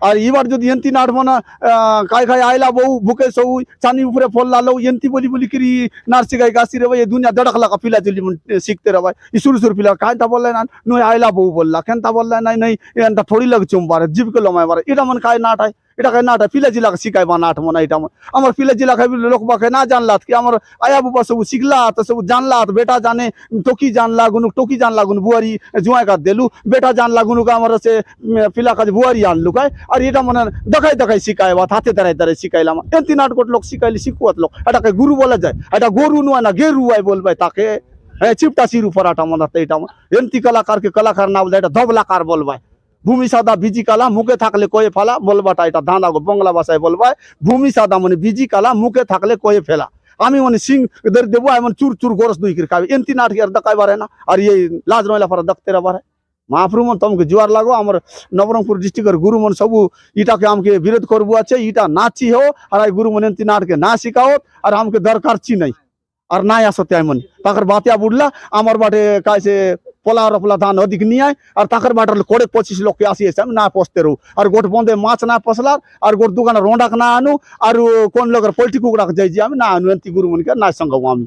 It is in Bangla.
আর এবার যদি এনতি নাট মানে কাই খাই আইলা বউ বুকে সৌ চানি উপরে ফল লালো এনতি বলি বলি কিরি নার্সি গাই গাছি রে ভাই দুনিয়া দেড় লাখ পিলা চলি শিখতে রে ভাই শুরু শুরু পিলা কাই তা বললে না নই আইলা বউ বললা কেন তা বললে নাই নাই এটা থোড়ি লাগ চুমবারে জীবকে লমায় বারে এটা মানে কাই নাট হয় এটা কাই নাট হয় পিলা জিলা শিখাইবা নাট মনে এটা আমার পিলা জিলা খাই লোক বাকে না জানলাত কি আমার আয়া বুবা সব শিখলা তো সব জানলাত বেটা জানে টকি জানলা গুনুক টকি জানলা গুন বুয়ারি জুয়াই কাট দেলু বেটা জানলা গুনুক আমার সে পিলা কাজ বুয়ারি আনলু কাই আর এটা মানে দেখাই দেখাই শিখাই বা হাতে দাঁড়াই দাঁড়াই শিখাইলাম এনতি নাট কোট লোক শিখাইলি শিখুয়াত লোক এটাকে গুরু বলা যায় এটা গরু নয় না গেরু আই বলবে তাকে চিপটা চিরু পরাটা মনে এটা এনতি কলাকারকে কলাকার না বলে এটা ধবলাকার বলবে ভূমি সাদা বিজি কালা মুখে থাকলে কয়ে ফেলা বলবাটা এটা ধাঁধা বাংলা ভাষায় বলবা ভূমি সাদা মানে বিজি কালা মুখে থাকলে কয়ে ফেলা আমি মানে সিং দেবো এমন চুর চুর গরস দুই করে খাবি এনতি নাটকে আর দেখাই পারে না আর এই লাজ নইলা পরে দেখতে পারে মহাপ্রভু মন তোমাকে জোয়ার লাগো আমার নবরঙ্গপুর ডিস্ট্রিক্টের গুরু মন সবু ইটাকে আমাকে বিরোধ করবো আছে ইটা নাচি হো আর এই গুরু মন এনতি নাটকে না শিখাও আর আমাকে দরকার চি নাই আর নাই আসতে এমন তাকে বাতিয়া বুড়লা আমার বাটে কাছে পোলা রপলা ধান অধিক নিয়ে আয় আর তাকে বাটার কোড়ে 25 লোককে আসিয়েছে আমি না পচতে রো আর গোট বন্ধে মাছ না পচলার আর গোট দোকানে রোঁডাক না আনু আর কোন লোকের পোল্ট্রি কুকুরাক যাই আমি না আনু এনতি গুরু মনকে না সঙ্গ আমি